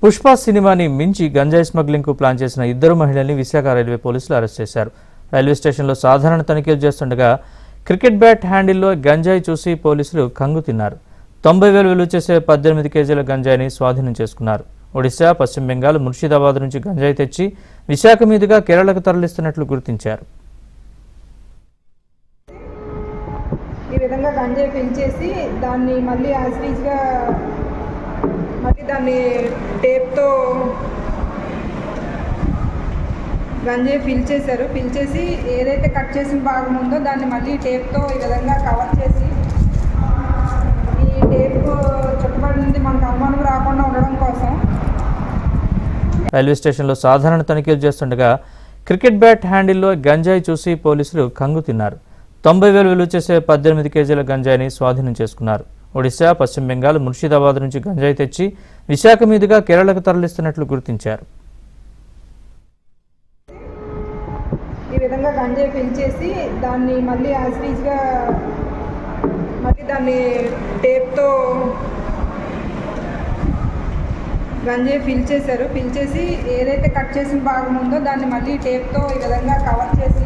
పుష్ప సినిమాని మించి గంజాయి స్మగ్లింగ్కు ప్లాన్ చేసిన ఇద్దరు మహిళల్ని విశాఖ రైల్వే పోలీసులు అరెస్ట్ చేశారు. రైల్వే స్టేషన్లో సాధారణ తనిఖీలు చేస్తుండగా క్రికెట్ బ్యాట్ హ్యాండిల్లో గంజాయి చూసి పోలీసులు కంగు తిన్నారు. 90,000 విలువ చేసే 18 కేజీల గంజాయిని స్వాధీనం చేసుకున్నారు. ఒడిశా, పశ్చిమ బెంగాల్, ముర్షిదాబాద్ నుంచి గంజాయి తెచ్చి విశాఖ మీదుగా కేరళకు తరలిస్తున్నట్లు గుర్తించారు. ఈ విధంగా గంజాయి పెంచేసి దాన్ని మళ్ళీ యాసిడ్గా దాన్ని టేప్తో గంజాయి ఫిల్ చేసి ఏదైతే కట్ చేసిన భాగం ఉందో దాన్ని మళ్ళీ టేప్తో ఈ విధంగా కవర్ చేసి ఈ టేప్ చుట్టుపక్కల నుండి మనకు అనుమానం రాకుండా ఉండడం కోసం రైల్వే స్టేషన్లో సాధారణ తనిఖీలు చేస్తుండగా క్రికెట్ బ్యాట్ హ్యాండిల్లో గంజాయి చూసి పోలీసులు కంగు తిన్నారు. 90,000 విలువ చేసే 18 కేజీల గంజాయిని స్వాధీనం చేసుకున్నారు. ఒడిశా, పశ్చిమ బెంగాల్, ముర్షిదాబాద్ నుంచి గంజాయి తెచ్చి విశాఖ మీదుగా కేరళకు తరలిస్తున్నట్లు గుర్తించారు. ఈ విధంగా గంజాయి పెంచేసి దాన్ని మళ్ళీ యాసిడ్గా దాన్ని టేప్తో గంజాయి ఫిల్ చేసి ఏదైతే కట్ చేసిన భాగం ఉందో దాన్ని మళ్ళీ టేప్తో ఈ విధంగా కవర్ చేసి